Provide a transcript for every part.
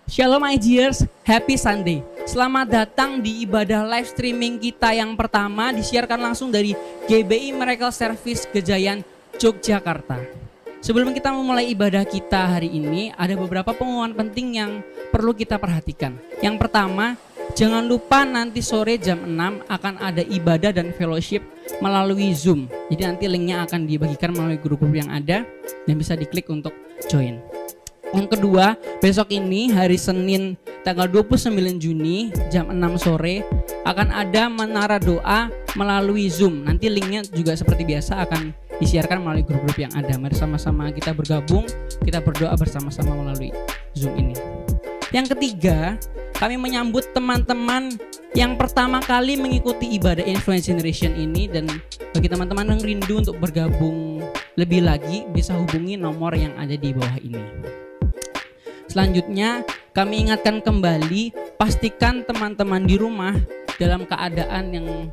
Shalom IGers, happy Sunday. Selamat datang di ibadah live streaming kita yang pertama disiarkan langsung dari GBI Miracle Service Gejayan, Yogyakarta. Sebelum kita memulai ibadah kita hari ini, ada beberapa pengumuman penting yang perlu kita perhatikan. Yang pertama, jangan lupa nanti sore jam 6 akan ada ibadah dan fellowship melalui Zoom. Jadi nanti linknya akan dibagikan melalui grup-grup yang ada dan bisa diklik untuk join. Yang kedua, besok ini hari Senin tanggal 29 Juni jam 6 sore akan ada menara doa melalui Zoom. Nanti linknya juga seperti biasa akan disiarkan melalui grup-grup yang ada. Mari sama-sama kita bergabung, kita berdoa bersama-sama melalui Zoom ini. Yang ketiga, kami menyambut teman-teman yang pertama kali mengikuti ibadah Influence Generation ini, dan bagi teman-teman yang rindu untuk bergabung lebih lagi bisa hubungi nomor yang ada di bawah ini. Selanjutnya, kami ingatkan kembali, pastikan teman-teman di rumah dalam keadaan yang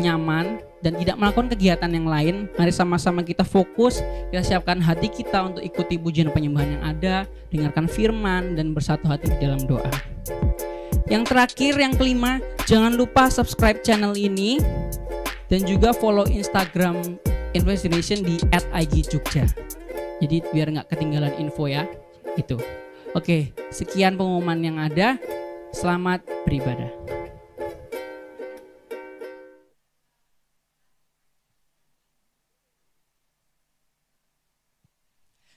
nyaman dan tidak melakukan kegiatan yang lain. Mari sama-sama kita fokus, kita siapkan hati kita untuk ikuti pujian penyembahan yang ada, dengarkan firman dan bersatu hati di dalam doa. Yang terakhir, yang kelima, jangan lupa subscribe channel ini dan juga follow Instagram Influence Generation di @ig_jogja. Jadi biar nggak ketinggalan info ya, itu. Oke, sekian pengumuman yang ada. Selamat beribadah.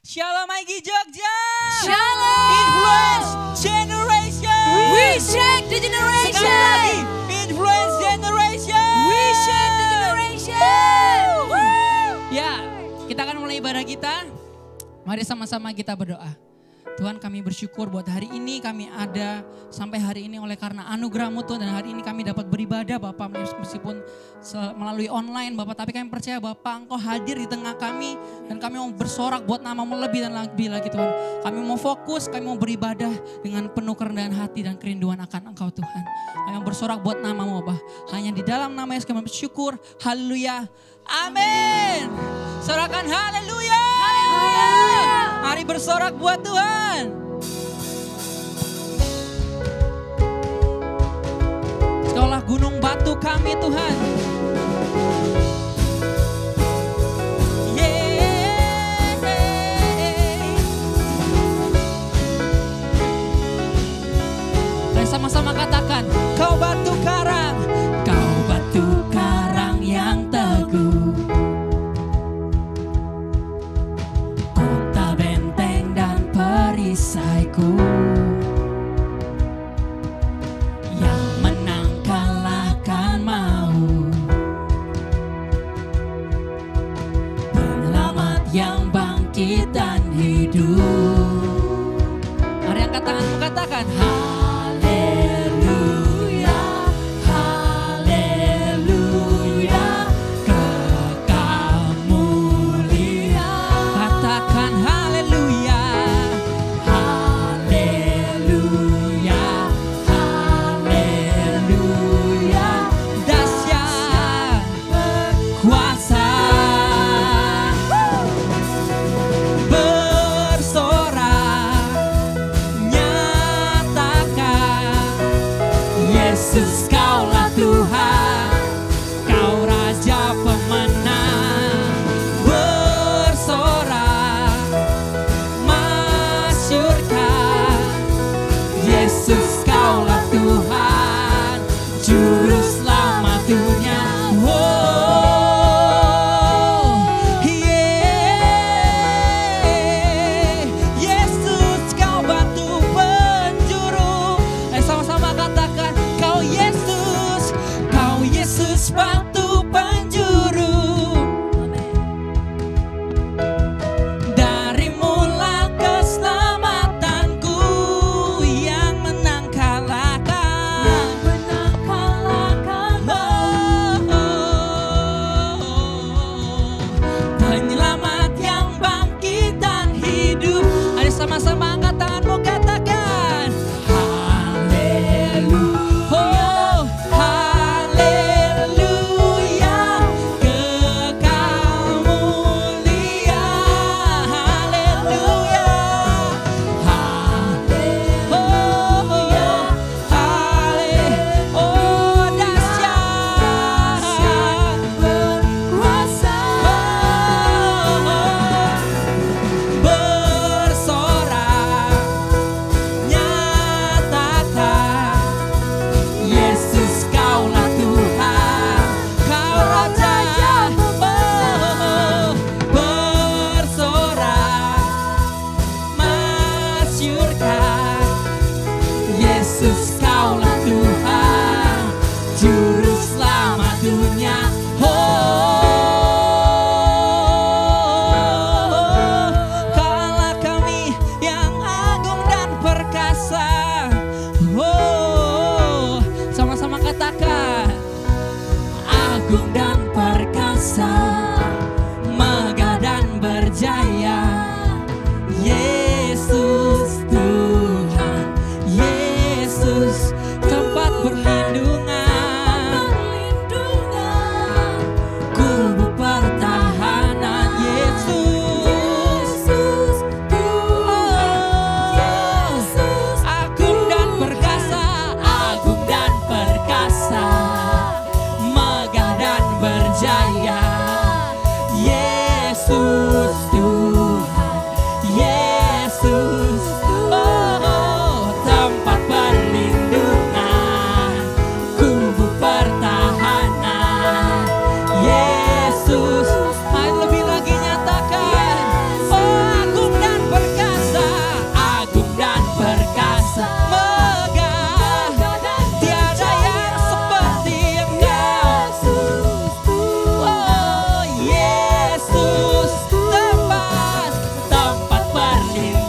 Shalom Igi Jogja. Shalom. Influence Generation. We shake the generation. Sekali lagi, Influence Generation. We shake the generation. Woo. Ya, kita akan mulai ibadah kita. Mari sama-sama kita berdoa. Tuhan, kami bersyukur buat hari ini kami ada sampai hari ini oleh karena anugerah-Mu Tuhan, dan hari ini kami dapat beribadah Bapak, meskipun melalui online Bapak, tapi kami percaya Bapak Engkau hadir di tengah kami dan kami mau bersorak buat nama-Mu lebih dan lebih lagi Tuhan. Kami mau fokus, kami mau beribadah dengan penuh kerendahan hati dan kerinduan akan Engkau Tuhan. Kami mau bersorak buat nama-Mu Bapak. Hanya di dalam nama Yesus kami bersyukur. Haleluya. Amin. Sorakan haleluya. Mari bersorak buat Tuhan. Engkaulah gunung batu kami Tuhan. Mari sama-sama katakan, Kau batu karang, Kau batu karang yang teguh. Perisaiku yang menang kalahkan mau, penyelamat yang bangkit dan hidup. Mari angkat tanganmu, katakan haleluya, haleluya, kekal mulia. Katakan haleluya. Yesus, Kaulah Tuhan, Kau Raja pemenang, bersorak, masyurkan. Yesus, Kaulah Tuhan, Juru Selamat dunia. Yesus, Kau batu penjuru. Sama-sama katakan, Kau Yesus batu penjuru. Dari mula keselamatanku yang menang kalahkan. Penyelamat yang bangkit dan hidup. Ada sama-sama angkat tanganmu, katakan haleluya. Oh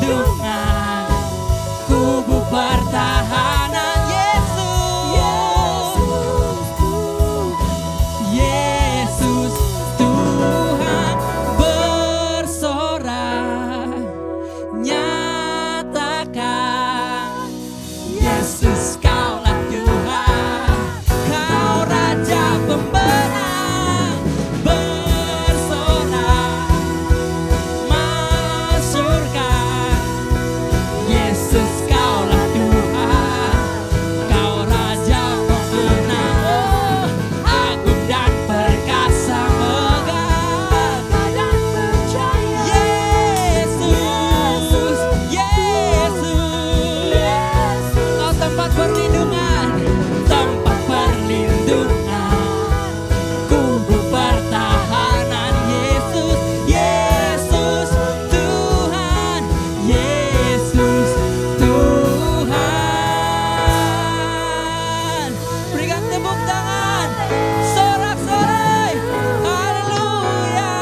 perlindungan, kubu pertahanan Yesus. Yesus Tuhan bersorak, nyatakan Yesus kaulah Tuhan, kau Raja Pemberang. Bersorak, masyurkan Yesus kaulah Tuhan, kau Raja Pemenang. Agung dan perkasa, megah dan percaya. Yesus, Yesus, kau tempat perlindungan, tempat perlindungan, kubu pertahanan Yesus. Yesus Tuhan, Yesus Tuhan. Berikan tepuk tangan, sorak-sorai, haleluya.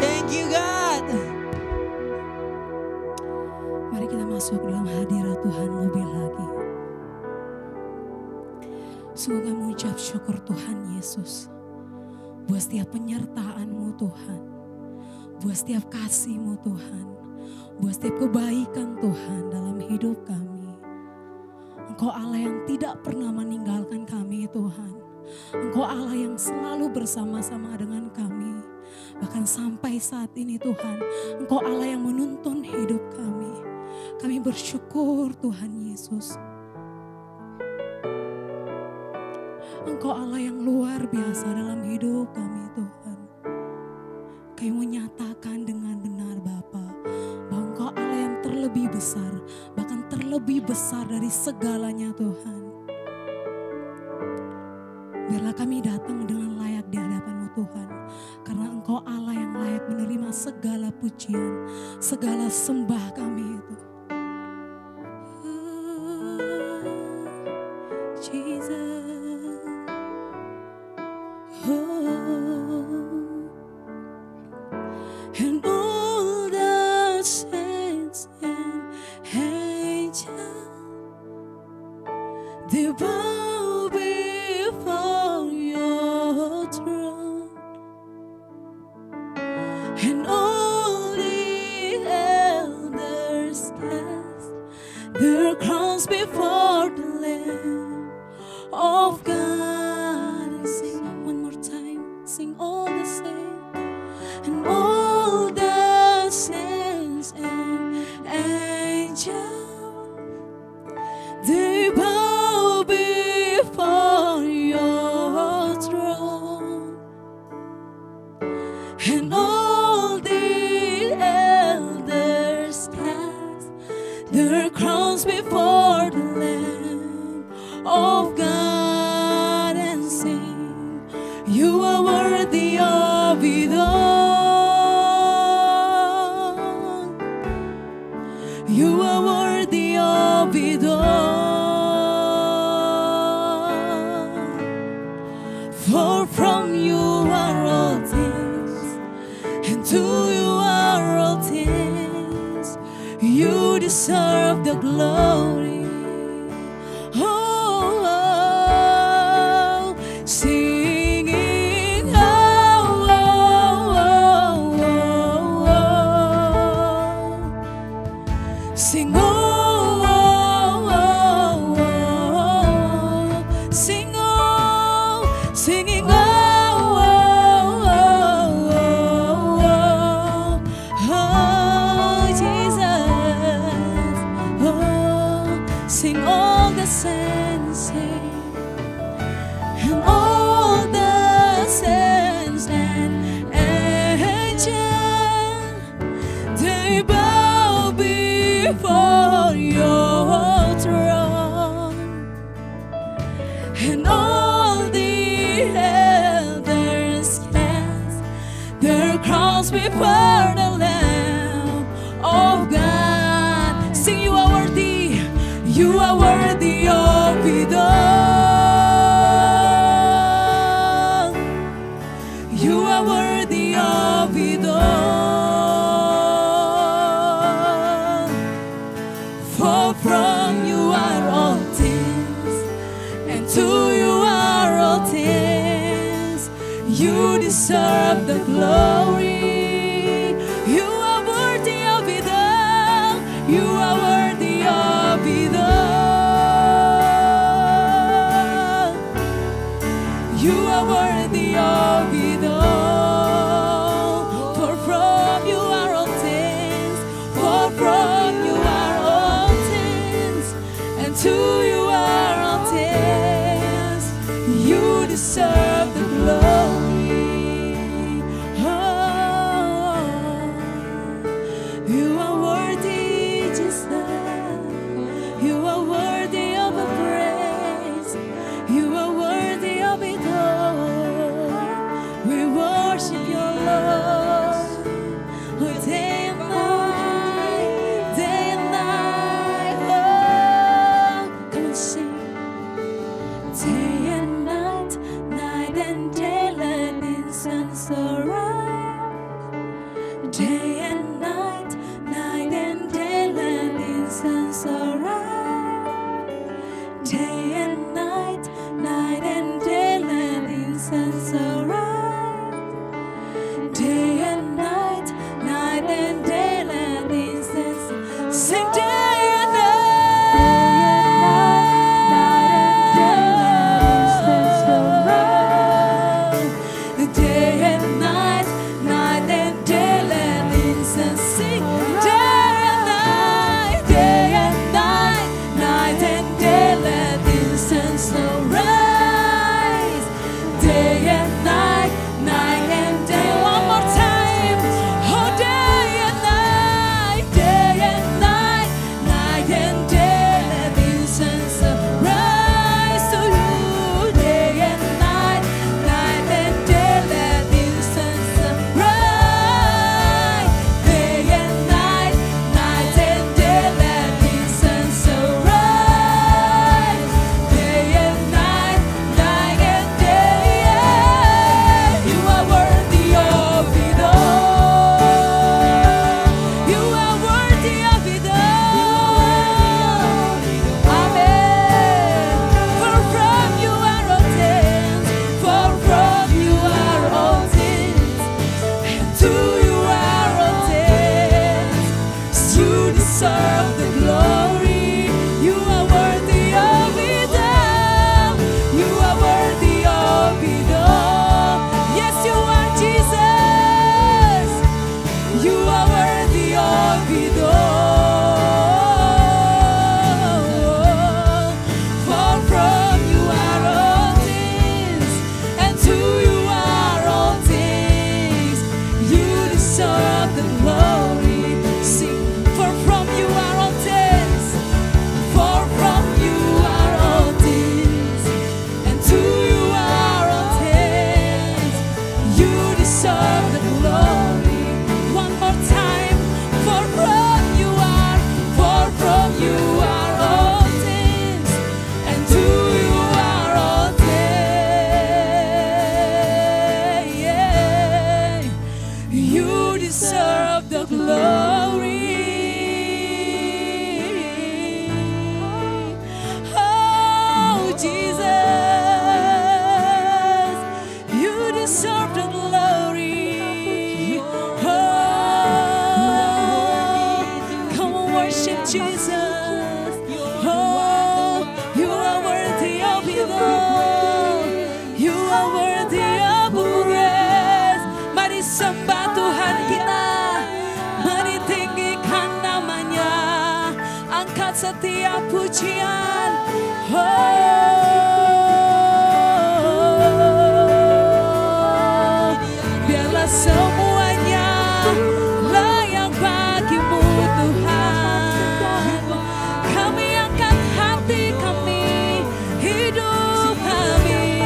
Thank you God. Mari kita masuk dalam hadirat Tuhan lebih lagi. Sungguh kami mengucap syukur Tuhan Yesus, buat setiap penyertaan-Mu Tuhan, buat setiap kasih-Mu Tuhan, buat setiap kebaikan Tuhan dalam hidup kami. Engkau Allah yang tidak pernah meninggalkan kami Tuhan. Engkau Allah yang selalu bersama-sama dengan kami. Bahkan sampai saat ini Tuhan, Engkau Allah yang menuntun hidup kami. Kami bersyukur Tuhan Yesus. Engkau Allah yang luar biasa dalam hidup kami Tuhan. Kami menyatakan dengan benar Bapa, bahwa Engkau Allah yang terlebih besar, bahkan terlebih besar dari segalanya Tuhan. Biarlah kami datang dengan layak di hadapan-Mu Tuhan, karena Engkau Allah yang layak menerima segala pujian, segala sembah kami itu. Jesus. And all the saints and angels, they bow before your throne. And all the elders cast their crowns before the Lamb of God. And sing one more time, sing all the saints and all the saints and angels, they bow before your throne. And all the elders cast their crowns before the Lamb of God and sing, you are worthy of it all. You are worthy of it all. For from you are all things, and to you are all things. You deserve the glory. Oh, oh, singing, oh, oh, oh, oh, oh. Sing, oh, oh, oh, oh. Sing, oh, singing, oh, oh, oh, oh, oh, oh, Jesus. Oh, sing all the saints sing, and all the saints and angels, they bow before your throne. And all the elders cast their crowns before the Lamb of God. Sing, you are worthy, you are worthy of it all. You are worthy of it all. You are worthy, Jesus. You are worthy of a praise. You are worthy of it all. We worship your Lord. Oh, day and night, day and night. Oh, come on, sing. Day and night, night and day, let incense arise. Day and night, night and day, let incense arise. Day and night, night and day, let incense arise. Day and night, night and day, let incense. Sing day and night. Day and night, night and day, let incense sing. Day and night, day and night, night and day, let incense arise. Day and night, night and day, one more time. Oh, day and night, day and night, night and day, let incense arise to you. Day and night, night and day, let incense arise. Day and night, night and day, let incense arise. Day and night, night and day, yeah. You are worthy of it all. You are worthy of it all. Amen. For from you are all things, for from you are all things, and to you are all things. You deserve the glory. You are worthy of it all. You are worthy of it all. Yes, you are Jesus. You are worthy of it all. For from you are all things, and to you are all things. You deserve the glory. Sing, for from you are all things. For from you are all things, and to you are all things. You deserve the glory. One more time. For from you are, for from you are all things, and to you are all things. Yeah. You deserve the glory. Oh, Jesus, you deserve the glory. Oh, come on, worship Jesus. Oh, you are worthy of it all. You are worthy of praise. Mari sembah Tuhan kita, mari tinggikan namanya, angkat setiap pujian. Oh, biarlah semuanya layak bagimu Tuhan. Kami angkat hati kami, hidup kami,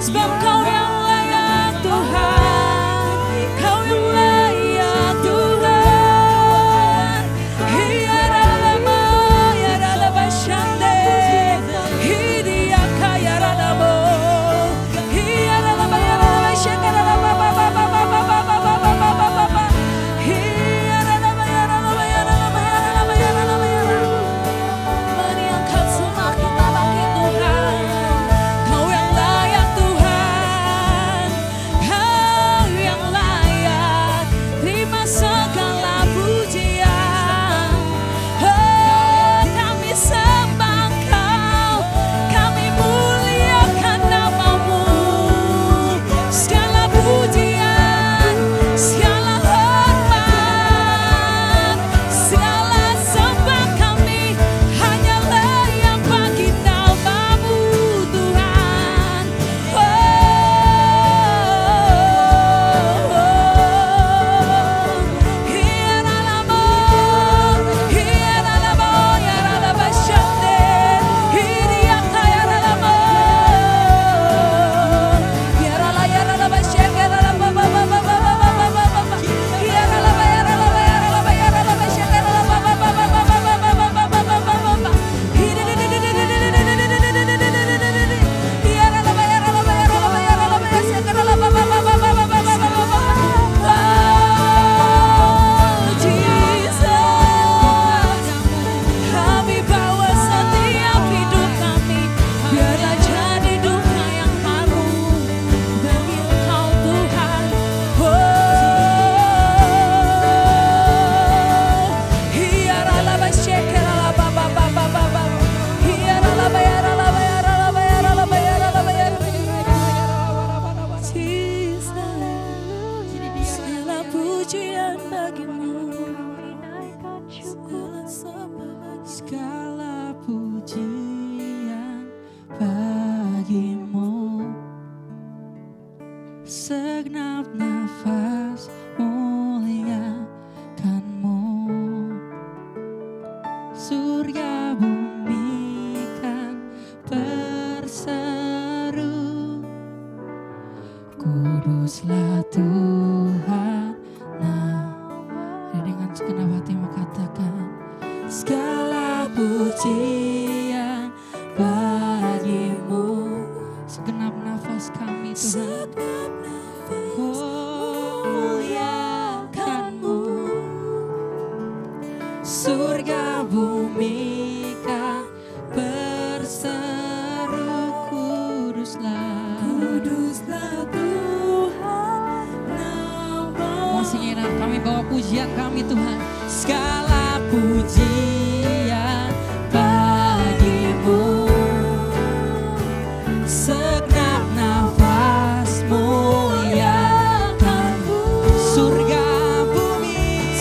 sebab Kau yang layak Tuhan. Kau yang layak Tuhan. Hiya dalam ya dalam shande, hidia hati mau katakan segala pujian bagimu. Segenap nafas kami Tuhan, muliakanmu. Surga bumi kan berseru kuduslah. Kuduslah Tuhan nama. Masih enak kami bawa pujian kami Tuhan. Segala pujian bagimu. Segenap nafas muliakanmu. Surga bumi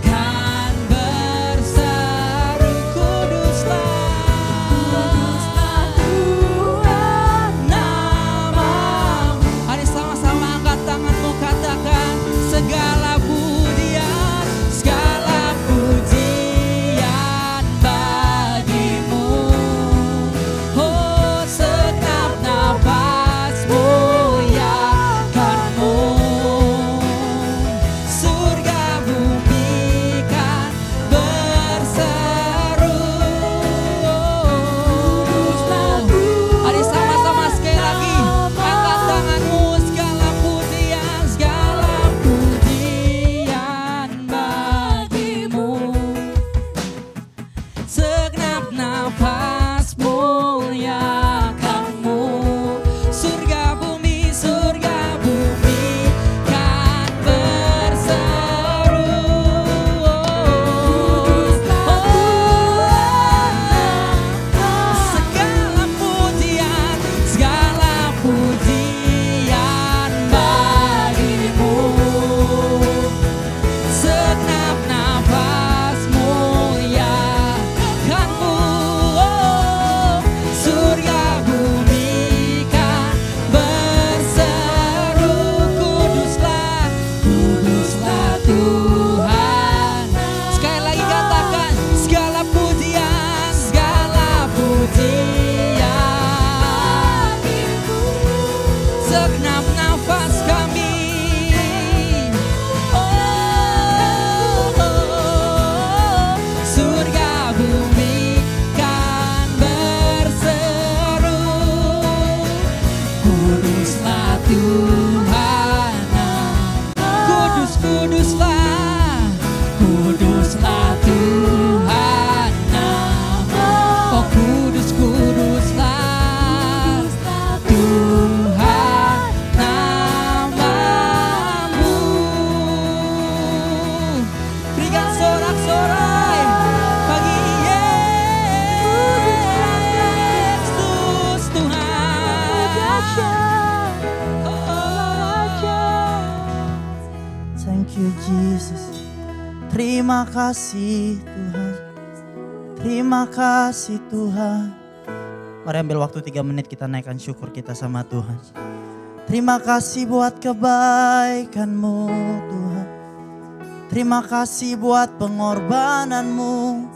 kan berseru kuduslah. Kuduslah Tuhan Namamu. Mari sama-sama angkat tanganmu, katakan segala pujian, segala pujian bagimu. Oh, segenap nafas muliakanmu. Surga bumi kan berseru. Mari sama-sama sekali lagi angkat tanganmu. Segala pujian bagimu. Segenap nafas muliakanmu. Surga bumi kan berseru. Segala pujian bagimu. Segenap nafas muliakanmu. Surga bumi kan berseru kuduslah, kuduslah Tuhan. Sekali lagi katakan segala pujian segenap nafas kami. Surga bumi kan berseru. Kuduslah Tuhan, kudus, kuduslah, kuduslah Tuhan nama. Oh kudus, kuduslah Tuhan namamu. Berikan sorak-sorai bagi Yesus Tuhan. Thank you Jesus. Terima kasih Tuhan. Terima kasih Tuhan. Mari ambil waktu 3 menit kita naikkan syukur kita sama Tuhan. Terima kasih buat kebaikan-Mu Tuhan. Terima kasih buat pengorbananmu,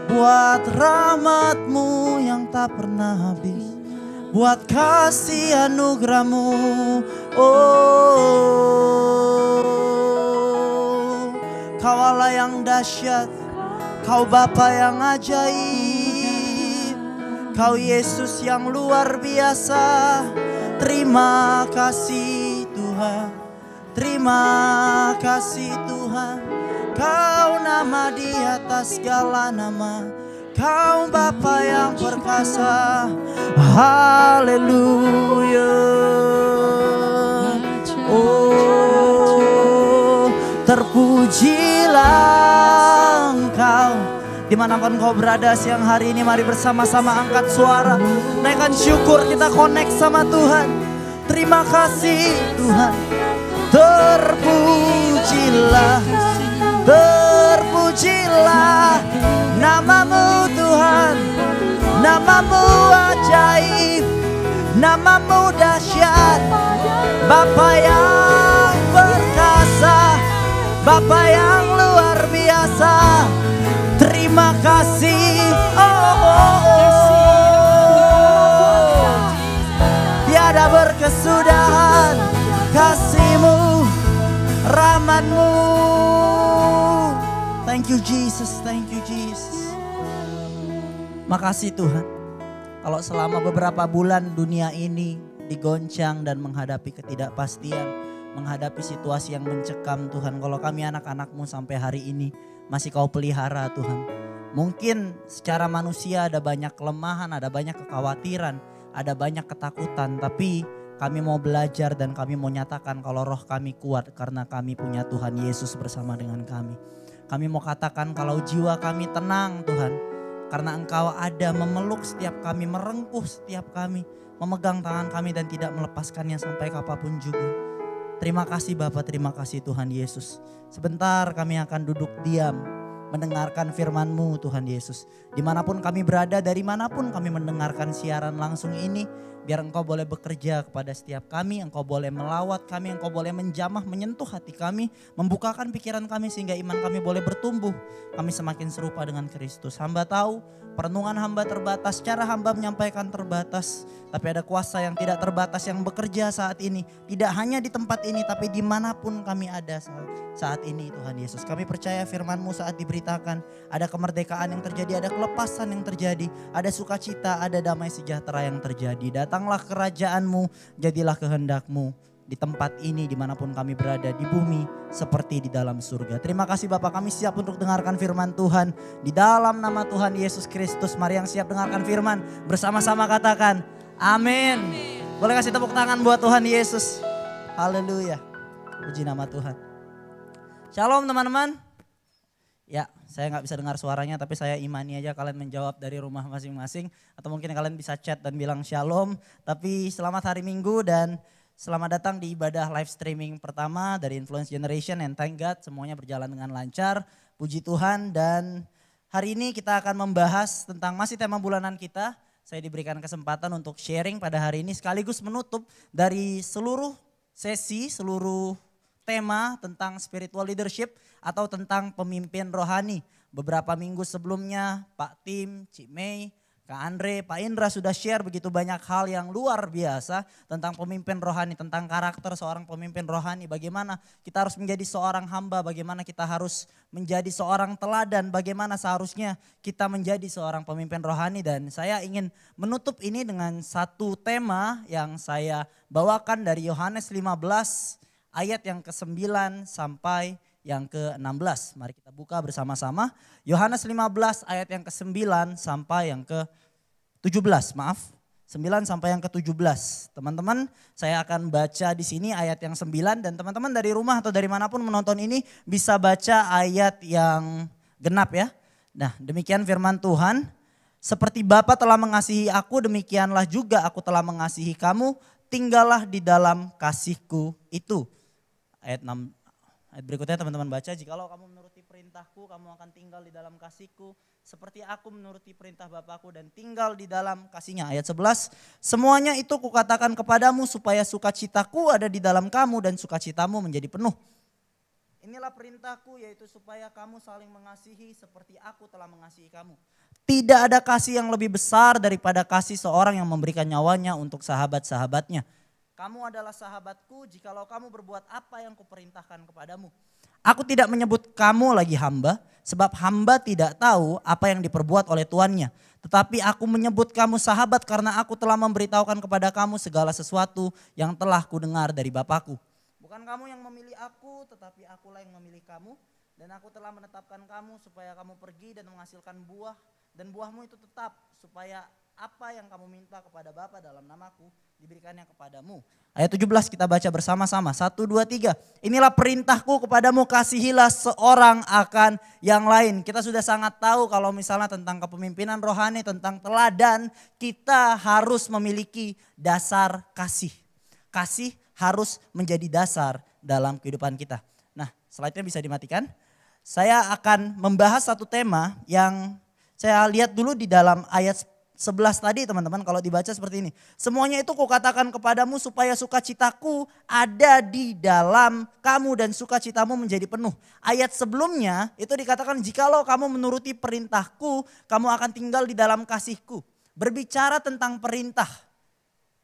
buat rahmat-Mu yang tak pernah habis, buat kasih anugerah-Mu. Oh, Kau Allah yang dahsyat, Kau Bapa yang ajaib, Kau Yesus yang luar biasa. Terima kasih Tuhan, terima kasih Tuhan. Kau nama di atas segala nama, Kau Bapa yang perkasa. Haleluya. Oh, terpujilah Engkau. Dimanapun kau berada siang hari ini, mari bersama-sama angkat suara, naikkan syukur, kita connect sama Tuhan. Terima kasih Tuhan. Terpujilah, terpujilah namamu Tuhan. Namamu ajaib, namamu dahsyat. Bapa yang perkasa, Bapa yang luar biasa. Terima kasih, tiada berkesudahan kasih-Mu, rahmat-Mu. you Jesus, thank you Jesus. Makasih Tuhan. Kalau selama beberapa bulan dunia ini digoncang dan menghadapi ketidakpastian, menghadapi situasi yang mencekam Tuhan. Kalau kami anak-anak-Mu sampai hari ini masih Kau pelihara Tuhan. Mungkin secara manusia ada banyak kelemahan, ada banyak kekhawatiran, ada banyak ketakutan. Tapi kami mau belajar dan kami mau nyatakan kalau roh kami kuat karena kami punya Tuhan Yesus bersama dengan kami. Kami mau katakan kalau jiwa kami tenang Tuhan. Karena Engkau ada memeluk setiap kami, merengkuh setiap kami, memegang tangan kami dan tidak melepaskannya sampai kapanpun juga. Terima kasih Bapa, terima kasih Tuhan Yesus. Sebentar kami akan duduk diam, mendengarkan firman-Mu Tuhan Yesus. Dimanapun kami berada, dari manapun kami mendengarkan siaran langsung ini, biar Engkau boleh bekerja kepada setiap kami, Engkau boleh melawat kami, Engkau boleh menjamah, menyentuh hati kami, membukakan pikiran kami sehingga iman kami boleh bertumbuh. Kami semakin serupa dengan Kristus. Hamba tahu perenungan hamba terbatas, cara hamba menyampaikan terbatas. Tapi ada kuasa yang tidak terbatas yang bekerja saat ini. Tidak hanya di tempat ini tapi dimanapun kami ada saat ini Tuhan Yesus. Kami percaya firman-Mu saat diberitakan. Ada kemerdekaan yang terjadi, ada kelepasan yang terjadi. Ada sukacita, ada damai sejahtera yang terjadi. Datanglah kerajaan-Mu, jadilah kehendak-Mu. Di tempat ini dimanapun kami berada di bumi seperti di dalam surga. Terima kasih Bapak, kami siap untuk dengarkan firman Tuhan. Di dalam nama Tuhan Yesus Kristus, mari yang siap dengarkan firman bersama-sama katakan amin. Boleh kasih tepuk tangan buat Tuhan Yesus. Haleluya. Puji nama Tuhan. Shalom teman-teman. Ya, saya gak bisa dengar suaranya tapi saya imani aja kalian menjawab dari rumah masing-masing. Atau mungkin kalian bisa chat dan bilang shalom. Tapi selamat hari Minggu dan selamat datang di ibadah live streaming pertama dari Influence Generation, and thank God semuanya berjalan dengan lancar. Puji Tuhan, dan hari ini kita akan membahas tentang masih tema bulanan kita. Saya diberikan kesempatan untuk sharing pada hari ini sekaligus menutup dari seluruh sesi, seluruh tema tentang spiritual leadership atau tentang pemimpin rohani. Beberapa minggu sebelumnya Pak Tim, Cik Mei, Kak Andre, Pak Indra sudah share begitu banyak hal yang luar biasa tentang pemimpin rohani, tentang karakter seorang pemimpin rohani. Bagaimana kita harus menjadi seorang hamba, bagaimana kita harus menjadi seorang teladan, bagaimana seharusnya kita menjadi seorang pemimpin rohani. Dan saya ingin menutup ini dengan satu tema yang saya bawakan dari Yohanes 15 ayat yang ke-9 sampai yang ke-16. Mari kita buka bersama-sama. Yohanes 15 ayat yang ke-9 sampai yang ke-17. Maaf, 9 sampai yang ke-17. Teman-teman, saya akan baca di sini ayat yang 9 dan teman-teman dari rumah atau dari manapun menonton ini bisa baca ayat yang genap ya. Nah, demikian firman Tuhan. Seperti Bapa telah mengasihi aku, demikianlah juga aku telah mengasihi kamu. Tinggallah di dalam kasihku itu. Ayat 6. Ayat berikutnya teman-teman baca, jikalau kamu menuruti perintahku, kamu akan tinggal di dalam kasihku. Seperti aku menuruti perintah Bapakku dan tinggal di dalam kasihnya. Ayat 11, semuanya itu kukatakan kepadamu supaya sukacitaku ada di dalam kamu dan sukacitamu menjadi penuh. Inilah perintahku, yaitu supaya kamu saling mengasihi seperti aku telah mengasihi kamu. Tidak ada kasih yang lebih besar daripada kasih seorang yang memberikan nyawanya untuk sahabat-sahabatnya. Kamu adalah sahabatku jikalau kamu berbuat apa yang kuperintahkan kepadamu. Aku tidak menyebut kamu lagi hamba, sebab hamba tidak tahu apa yang diperbuat oleh tuannya. Tetapi aku menyebut kamu sahabat karena aku telah memberitahukan kepada kamu segala sesuatu yang telah kudengar dari Bapakku. Bukan kamu yang memilih aku, tetapi akulah yang memilih kamu. Dan aku telah menetapkan kamu supaya kamu pergi dan menghasilkan buah. Dan buahmu itu tetap supaya apa yang kamu minta kepada Bapa dalam namaku diberikannya kepadamu. Ayat 17 kita baca bersama-sama. 1, 2, 3. Inilah perintahku kepadamu, kasihilah seorang akan yang lain. Kita sudah sangat tahu kalau misalnya tentang kepemimpinan rohani, tentang teladan, kita harus memiliki dasar kasih. Kasih harus menjadi dasar dalam kehidupan kita. Nah, slide-nya bisa dimatikan. Saya akan membahas satu tema yang saya lihat dulu di dalam ayat 11 tadi teman-teman, kalau dibaca seperti ini. Semuanya itu kukatakan kepadamu supaya sukacitaku ada di dalam kamu dan sukacitamu menjadi penuh. Ayat sebelumnya itu dikatakan jikalau kamu menuruti perintahku, kamu akan tinggal di dalam kasihku. Berbicara tentang perintah.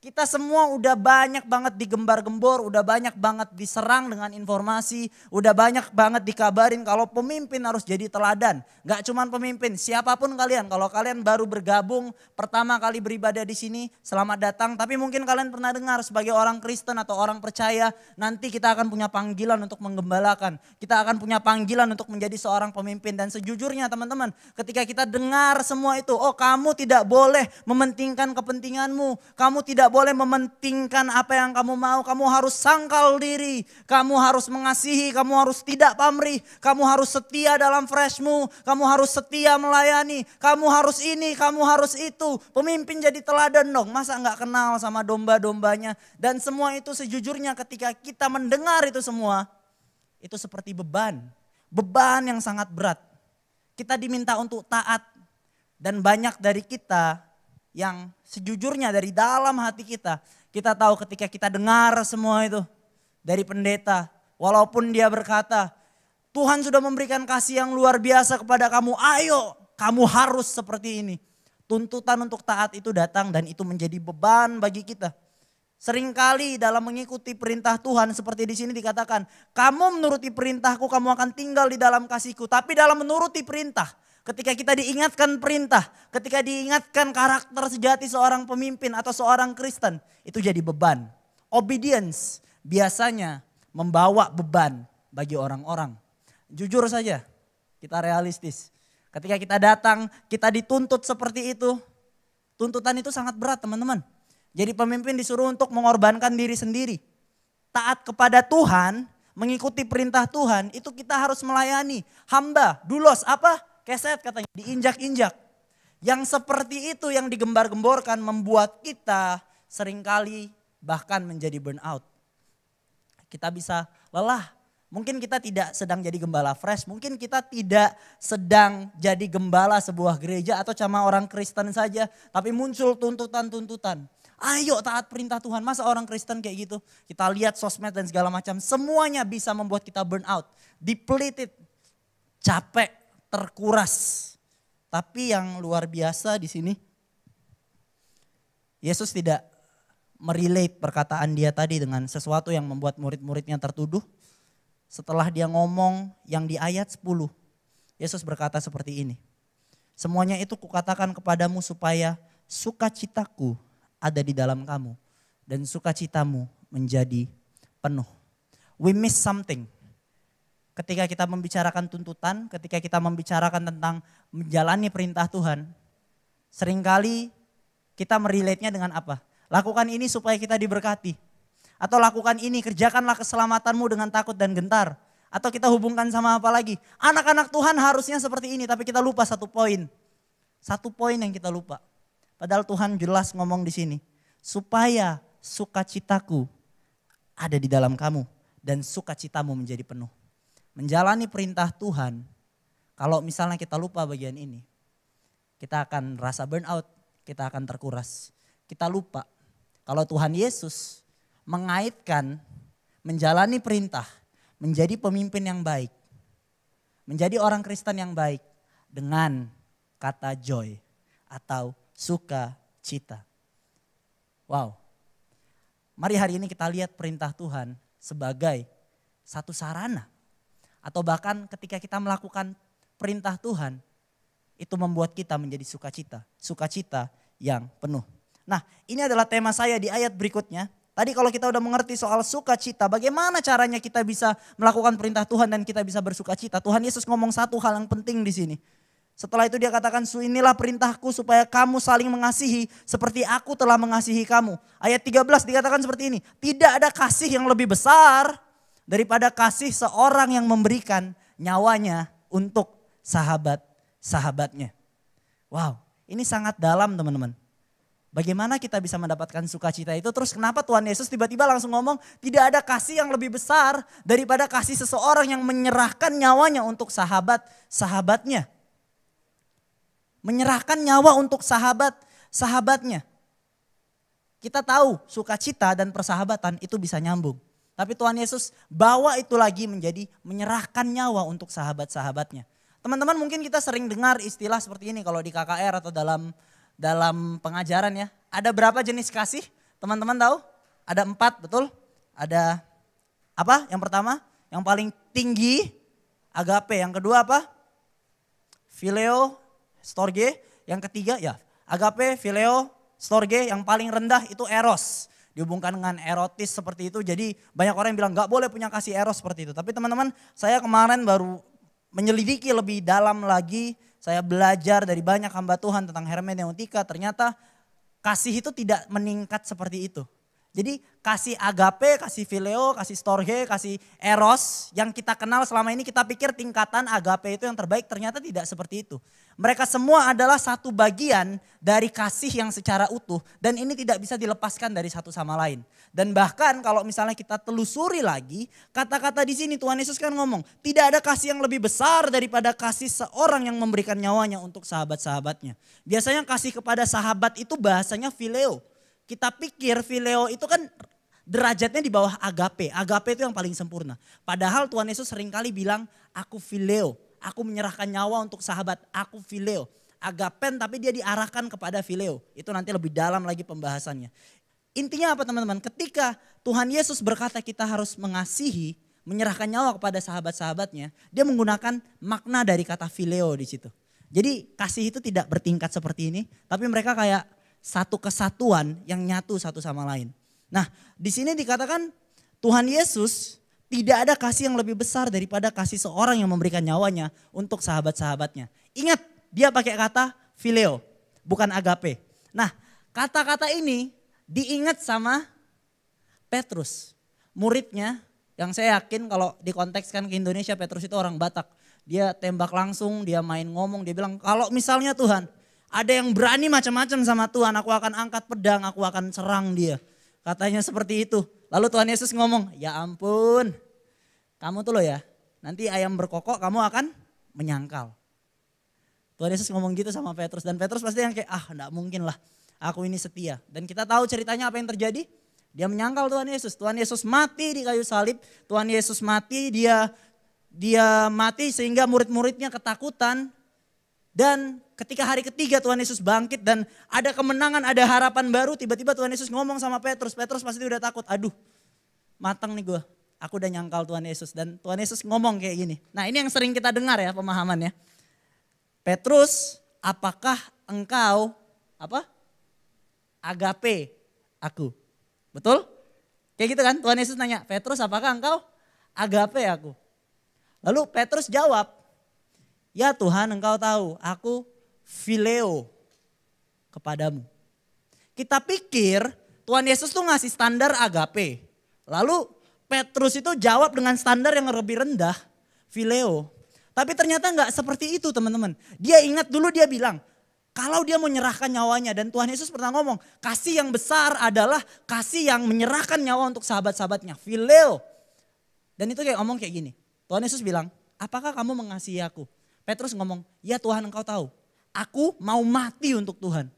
Kita semua udah banyak banget digembar-gembor, udah banyak banget diserang dengan informasi, udah banyak banget dikabarin kalau pemimpin harus jadi teladan. Gak cuman pemimpin, siapapun kalian. Kalau kalian baru bergabung, pertama kali beribadah di sini, selamat datang. Tapi mungkin kalian pernah dengar sebagai orang Kristen atau orang percaya, nanti kita akan punya panggilan untuk menggembalakan. Kita akan punya panggilan untuk menjadi seorang pemimpin. Dan sejujurnya teman-teman, ketika kita dengar semua itu, oh kamu tidak boleh mementingkan kepentinganmu, kamu tidak boleh mementingkan apa yang kamu mau, kamu harus sangkal diri, kamu harus mengasihi, kamu harus tidak pamrih, kamu harus setia dalam freshmu, kamu harus setia melayani, kamu harus ini, kamu harus itu. Pemimpin jadi teladan dong, masa gak kenal sama domba-dombanya. Dan semua itu sejujurnya ketika kita mendengar itu semua, itu seperti beban yang sangat berat. Kita diminta untuk taat dan banyak dari kita yang sejujurnya dari dalam hati kita tahu ketika kita dengar semua itu dari pendeta, walaupun dia berkata, Tuhan sudah memberikan kasih yang luar biasa kepada kamu, ayo kamu harus seperti ini. Tuntutan untuk taat itu datang dan itu menjadi beban bagi kita. Seringkali dalam mengikuti perintah Tuhan seperti di sini dikatakan, kamu menuruti perintahku, kamu akan tinggal di dalam kasihku. Tapi dalam menuruti perintah, ketika kita diingatkan perintah, ketika diingatkan karakter sejati seorang pemimpin atau seorang Kristen, itu jadi beban. Obedience biasanya membawa beban bagi orang-orang. Jujur saja, kita realistis. Ketika kita datang, kita dituntut seperti itu. Tuntutan itu sangat berat teman-teman. Jadi pemimpin disuruh untuk mengorbankan diri sendiri. Taat kepada Tuhan, mengikuti perintah Tuhan, itu kita harus melayani. Hamba, dulos, apa? Keset katanya, diinjak-injak. Yang seperti itu yang digembar-gemborkan membuat kita seringkali bahkan menjadi burnout. Kita bisa lelah. Mungkin kita tidak sedang jadi gembala fresh, mungkin kita tidak sedang jadi gembala sebuah gereja atau cuma orang Kristen saja. Tapi muncul tuntutan-tuntutan. Ayo taat perintah Tuhan, masa orang Kristen kayak gitu? Kita lihat sosmed dan segala macam, semuanya bisa membuat kita burnout. Depleted, capek, terkuras. Tapi yang luar biasa di sini, Yesus tidak merelate perkataan dia tadi dengan sesuatu yang membuat murid-muridnya tertuduh. Setelah dia ngomong yang di ayat 10, Yesus berkata seperti ini. Semuanya itu kukatakan kepadamu supaya sukacitaku ada di dalam kamu dan sukacitamu menjadi penuh. We miss something. Ketika kita membicarakan tuntutan, ketika kita membicarakan tentang menjalani perintah Tuhan, seringkali kita merelate-nya dengan apa? Lakukan ini supaya kita diberkati. Atau lakukan ini, kerjakanlah keselamatanmu dengan takut dan gentar. Atau kita hubungkan sama apa lagi? Anak-anak Tuhan harusnya seperti ini, tapi kita lupa satu poin. Satu poin yang kita lupa. Padahal Tuhan jelas ngomong di sini. Supaya sukacitaku ada di dalam kamu dan sukacitamu menjadi penuh. Menjalani perintah Tuhan, kalau misalnya kita lupa bagian ini, kita akan rasa burnout, kita akan terkuras. Kita lupa kalau Tuhan Yesus mengaitkan menjalani perintah, menjadi pemimpin yang baik, menjadi orang Kristen yang baik dengan kata joy atau sukacita. Wow. Mari hari ini kita lihat perintah Tuhan sebagai satu sarana. Atau bahkan ketika kita melakukan perintah Tuhan, itu membuat kita menjadi sukacita. Sukacita yang penuh. Nah, ini adalah tema saya di ayat berikutnya. Tadi kalau kita udah mengerti soal sukacita, bagaimana caranya kita bisa melakukan perintah Tuhan dan kita bisa bersukacita. Tuhan Yesus ngomong satu hal yang penting di sini. Setelah itu dia katakan, inilah perintahku supaya kamu saling mengasihi seperti aku telah mengasihi kamu. Ayat 13 dikatakan seperti ini, tidak ada kasih yang lebih besar daripada kasih seorang yang memberikan nyawanya untuk sahabat-sahabatnya. Wow, ini sangat dalam teman-teman. Bagaimana kita bisa mendapatkan sukacita itu? Terus kenapa Tuhan Yesus tiba-tiba langsung ngomong tidak ada kasih yang lebih besar daripada kasih seseorang yang menyerahkan nyawanya untuk sahabat-sahabatnya. Menyerahkan nyawa untuk sahabat-sahabatnya. Kita tahu sukacita dan persahabatan itu bisa nyambung. Tapi Tuhan Yesus bawa itu lagi menjadi menyerahkan nyawa untuk sahabat-sahabatnya. Teman-teman mungkin kita sering dengar istilah seperti ini kalau di KKR atau dalam pengajaran ya. Ada berapa jenis kasih? Teman-teman tahu? Ada 4, betul? Ada apa? Yang pertama, yang paling tinggi agape. Yang kedua apa? Phileo, storge. Yang ketiga ya agape, phileo, storge. Yang paling rendah itu eros. Dihubungkan dengan erotis seperti itu. Jadi banyak orang yang bilang gak boleh punya kasih eros seperti itu. Tapi teman-teman, saya kemarin baru menyelidiki lebih dalam lagi. Saya belajar dari banyak hamba Tuhan tentang hermeneutika. Ternyata kasih itu tidak meningkat seperti itu. Jadi kasih agape, kasih phileo, kasih storge, kasih eros yang kita kenal selama ini kita pikir tingkatan agape itu yang terbaik, ternyata tidak seperti itu. Mereka semua adalah satu bagian dari kasih yang secara utuh dan ini tidak bisa dilepaskan dari satu sama lain. Dan bahkan kalau misalnya kita telusuri lagi, kata-kata di sini Tuhan Yesus kan ngomong, tidak ada kasih yang lebih besar daripada kasih seorang yang memberikan nyawanya untuk sahabat-sahabatnya. Biasanya kasih kepada sahabat itu bahasanya phileo. Kita pikir phileo itu kan derajatnya di bawah agape. Agape itu yang paling sempurna. Padahal Tuhan Yesus seringkali bilang, aku phileo. Aku menyerahkan nyawa untuk sahabat, aku phileo. Agapen tapi dia diarahkan kepada phileo. Itu nanti lebih dalam lagi pembahasannya. Intinya apa teman-teman? Ketika Tuhan Yesus berkata kita harus mengasihi, menyerahkan nyawa kepada sahabat-sahabatnya, dia menggunakan makna dari kata phileo di situ. Jadi kasih itu tidak bertingkat seperti ini, tapi mereka kayak satu kesatuan yang nyatu satu sama lain. Nah, di sini dikatakan Tuhan Yesus tidak ada kasih yang lebih besar daripada kasih seorang yang memberikan nyawanya untuk sahabat-sahabatnya. Ingat, dia pakai kata phileo, bukan agape. Nah, kata-kata ini diingat sama Petrus, muridnya yang saya yakin kalau dikontekskan ke Indonesia, Petrus itu orang Batak. Dia tembak langsung, dia main ngomong, dia bilang kalau misalnya Tuhan ada yang berani macam-macam sama Tuhan, aku akan angkat pedang, aku akan serang dia. Katanya seperti itu. Lalu Tuhan Yesus ngomong, ya ampun, kamu tuh loh ya, nanti ayam berkokok kamu akan menyangkal. Tuhan Yesus ngomong gitu sama Petrus dan Petrus pasti yang kayak, enggak mungkin lah, aku ini setia. Dan kita tahu ceritanya apa yang terjadi, dia menyangkal Tuhan Yesus. Tuhan Yesus mati di kayu salib, Tuhan Yesus mati, dia mati sehingga murid-muridnya ketakutan. Dan ketika hari ketiga Tuhan Yesus bangkit dan ada kemenangan, ada harapan baru. Tiba-tiba Tuhan Yesus ngomong sama Petrus. Petrus pasti udah takut. Aduh, matang nih gue. Aku udah nyangkal Tuhan Yesus. Dan Tuhan Yesus ngomong kayak gini. Nah, ini yang sering kita dengar ya pemahamannya. Petrus, apakah engkau agape aku? Betul? Kayak gitu kan? Tuhan Yesus nanya, Petrus, apakah engkau agape aku? Lalu Petrus jawab, ya Tuhan, engkau tahu aku phileo kepadamu. Kita pikir Tuhan Yesus tuh ngasih standar agape. Lalu Petrus itu jawab dengan standar yang lebih rendah, phileo. Tapi ternyata enggak seperti itu teman-teman. Dia ingat dulu dia bilang, kalau dia menyerahkan nyawanya dan Tuhan Yesus pernah ngomong, kasih yang besar adalah kasih yang menyerahkan nyawa untuk sahabat-sahabatnya, phileo. Dan itu kayak ngomong kayak gini, Tuhan Yesus bilang, apakah kamu mengasihi aku? Petrus ngomong, ya Tuhan engkau tahu, aku mau mati untuk Tuhan.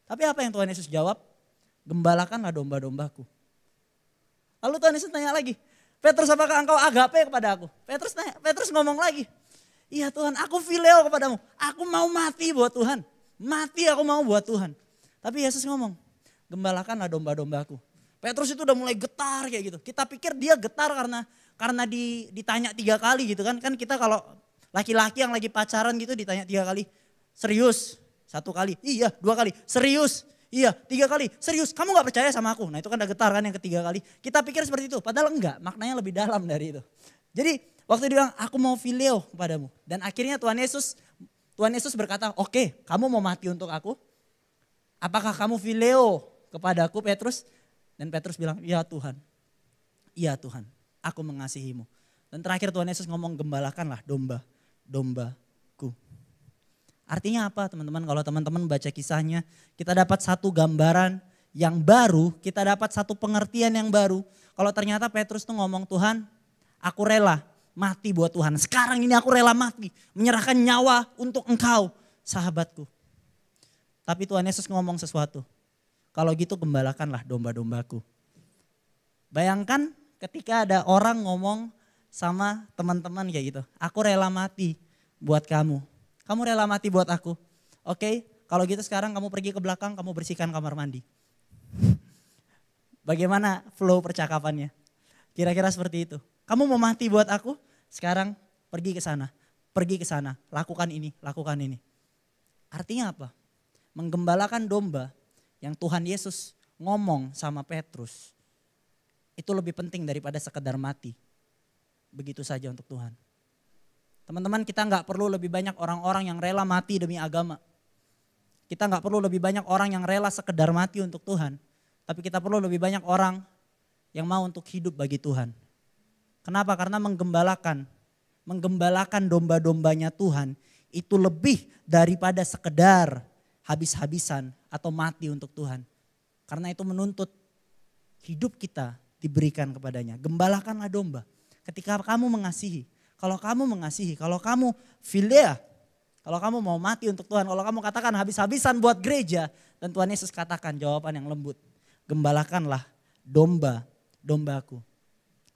Tapi apa yang Tuhan Yesus jawab? Gembalakanlah domba-dombaku. Lalu Tuhan Yesus tanya lagi, Petrus apakah engkau agape kepada aku? Petrus ngomong lagi, iya Tuhan aku phileo kepadamu, aku mau mati buat Tuhan. Mati aku mau buat Tuhan. Tapi Yesus ngomong, gembalakanlah domba-dombaku. Petrus itu udah mulai getar kayak gitu. Kita pikir dia getar karena ditanya 3 kali gitu kan. Kan kita kalau laki-laki yang lagi pacaran gitu ditanya 3 kali. Serius? 1 kali. Iya 2 kali. Serius? Iya 3 kali. Serius? Kamu gak percaya sama aku? Nah itu kan udah getar kan yang ketiga kali. Kita pikir seperti itu. Padahal enggak. Maknanya lebih dalam dari itu. Jadi waktu dia bilang aku mau phileo kepadamu. Dan akhirnya Tuhan Yesus berkata oke, kamu mau mati untuk aku? Apakah kamu phileo kepadaku Petrus? Dan Petrus bilang iya Tuhan. Iya Tuhan. Aku mengasihimu. Dan terakhir Tuhan Yesus ngomong gembalakanlah dombaku. Artinya apa teman-teman? Kalau teman-teman baca kisahnya, kita dapat satu gambaran yang baru, kita dapat satu pengertian yang baru. Kalau ternyata Petrus tuh ngomong Tuhan, aku rela mati buat Tuhan. Sekarang ini aku rela mati, menyerahkan nyawa untuk engkau sahabatku. Tapi Tuhan Yesus ngomong sesuatu. Kalau gitu gembalakanlah domba-dombaku. Bayangkan ketika ada orang ngomong sama teman-teman kayak gitu. Aku rela mati buat kamu. Kamu rela mati buat aku. Oke, kalau gitu sekarang kamu pergi ke belakang, kamu bersihkan kamar mandi. Bagaimana flow percakapannya? Kira-kira seperti itu. Kamu mau mati buat aku? Sekarang pergi ke sana. Pergi ke sana. Lakukan ini, lakukan ini. Artinya apa? Menggembalakan domba yang Tuhan Yesus ngomong sama Petrus. Itu lebih penting daripada sekedar mati. Begitu saja untuk Tuhan. Teman-teman, kita nggak perlu lebih banyak orang-orang yang rela mati demi agama. Kita nggak perlu lebih banyak orang yang rela sekedar mati untuk Tuhan. Tapi kita perlu lebih banyak orang yang mau untuk hidup bagi Tuhan. Kenapa? Karena menggembalakan domba-dombanya Tuhan itu lebih daripada sekedar habis-habisan atau mati untuk Tuhan. Karena itu menuntut hidup kita diberikan kepadanya. Gembalakanlah domba. Ketika kamu mengasihi, kalau kamu philia, kalau kamu mau mati untuk Tuhan, kalau kamu katakan habis-habisan buat gereja, dan Tuhan Yesus katakan jawaban yang lembut, gembalakanlah domba-dombaku.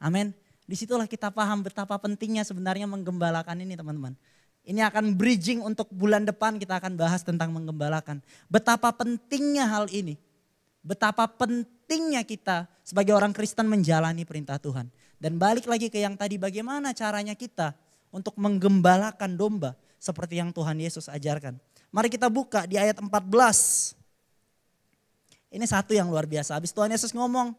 Amin. Disitulah kita paham betapa pentingnya sebenarnya menggembalakan ini, teman-teman. Ini akan bridging untuk bulan depan, kita akan bahas tentang menggembalakan. Betapa pentingnya hal ini. Betapa pentingnya kita sebagai orang Kristen menjalani perintah Tuhan. Dan balik lagi ke yang tadi, bagaimana caranya kita untuk menggembalakan domba seperti yang Tuhan Yesus ajarkan. Mari kita buka di ayat 14. Ini satu yang luar biasa. Habis Tuhan Yesus ngomong,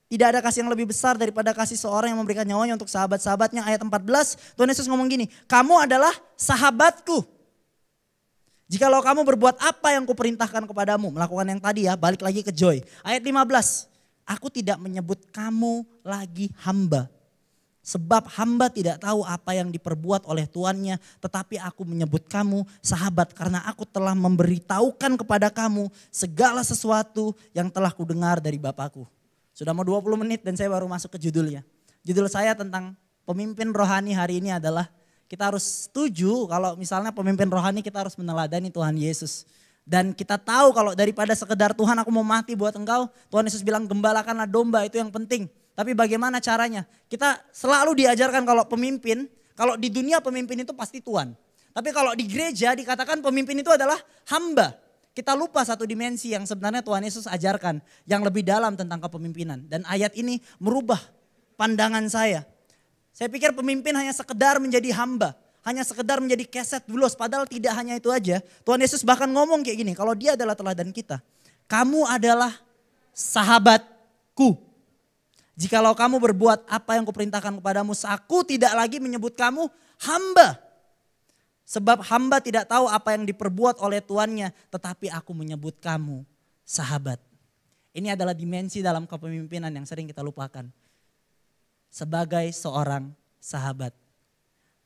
tidak ada kasih yang lebih besar daripada kasih seorang yang memberikan nyawanya untuk sahabat-sahabatnya. Ayat 14, Tuhan Yesus ngomong gini, kamu adalah sahabatku. Jikalau kamu berbuat apa yang kuperintahkan kepadamu, melakukan yang tadi ya, balik lagi ke Joy. Ayat 15, aku tidak menyebut kamu lagi hamba. Sebab hamba tidak tahu apa yang diperbuat oleh tuannya, tetapi aku menyebut kamu sahabat karena aku telah memberitahukan kepada kamu segala sesuatu yang telah kudengar dari Bapakku. Sudah mau 20 menit dan saya baru masuk ke judulnya. Judul saya tentang pemimpin rohani hari ini adalah kita harus setuju kalau misalnya pemimpin rohani kita harus meneladani Tuhan Yesus. Dan kita tahu kalau daripada sekedar Tuhan aku mau mati buat engkau, Tuhan Yesus bilang gembalakanlah domba, itu yang penting. Tapi bagaimana caranya? Kita selalu diajarkan kalau pemimpin, kalau di dunia pemimpin itu pasti Tuhan. Tapi kalau di gereja dikatakan pemimpin itu adalah hamba. Kita lupa satu dimensi yang sebenarnya Tuhan Yesus ajarkan yang lebih dalam tentang kepemimpinan. Dan ayat ini merubah pandangan saya. Saya pikir pemimpin hanya sekedar menjadi hamba. Hanya sekedar menjadi keset dulos. Padahal tidak hanya itu aja. Tuhan Yesus bahkan ngomong kayak gini. Kalau dia adalah teladan kita. Kamu adalah sahabatku. Jikalau kamu berbuat apa yang kuperintahkan kepadamu. Aku tidak lagi menyebut kamu hamba. Sebab hamba tidak tahu apa yang diperbuat oleh tuannya. Tetapi aku menyebut kamu sahabat. Ini adalah dimensi dalam kepemimpinan yang sering kita lupakan. Sebagai seorang sahabat.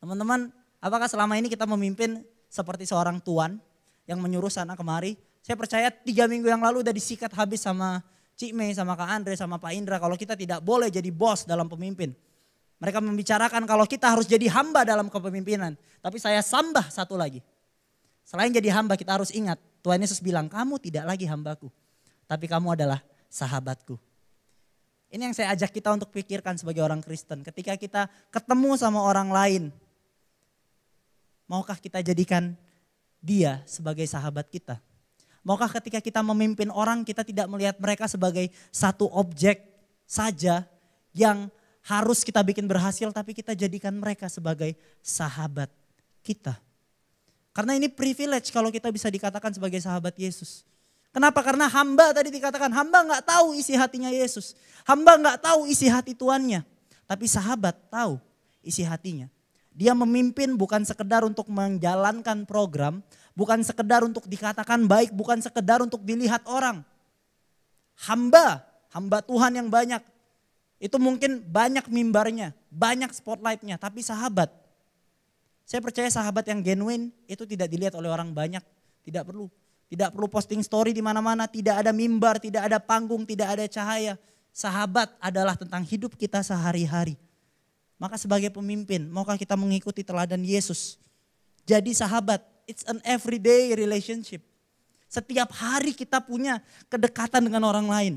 Teman-teman, apakah selama ini kita memimpin seperti seorang tuan yang menyuruh sana kemari? Saya percaya 3 minggu yang lalu udah disikat habis sama Cik Mei, sama Kak Andre, sama Pak Indra. Kalau kita tidak boleh jadi bos dalam pemimpin. Mereka membicarakan kalau kita harus jadi hamba dalam kepemimpinan. Tapi saya sambah satu lagi. Selain jadi hamba kita harus ingat. Tuhan Yesus bilang kamu tidak lagi hambaku. Tapi kamu adalah sahabatku. Ini yang saya ajak kita untuk pikirkan sebagai orang Kristen. Ketika kita ketemu sama orang lain. Maukah kita jadikan dia sebagai sahabat kita? Maukah ketika kita memimpin orang kita tidak melihat mereka sebagai satu objek saja yang harus kita bikin berhasil. Tapi kita jadikan mereka sebagai sahabat kita. Karena ini privilege kalau kita bisa dikatakan sebagai sahabat Yesus. Kenapa? Karena hamba tadi dikatakan, hamba gak tahu isi hatinya Yesus. Hamba gak tahu isi hati tuannya. Tapi sahabat tahu isi hatinya. Dia memimpin bukan sekedar untuk menjalankan program. Bukan sekedar untuk dikatakan baik, bukan sekedar untuk dilihat orang. Hamba Tuhan yang banyak. Itu mungkin banyak mimbarnya, banyak spotlightnya. Tapi sahabat, saya percaya sahabat yang genuine itu tidak dilihat oleh orang banyak. Tidak perlu. Tidak perlu posting story di mana-mana, tidak ada mimbar, tidak ada panggung, tidak ada cahaya. Sahabat adalah tentang hidup kita sehari-hari. Maka sebagai pemimpin, maukah kita mengikuti teladan Yesus? Jadi sahabat, it's an everyday relationship. Setiap hari kita punya kedekatan dengan orang lain.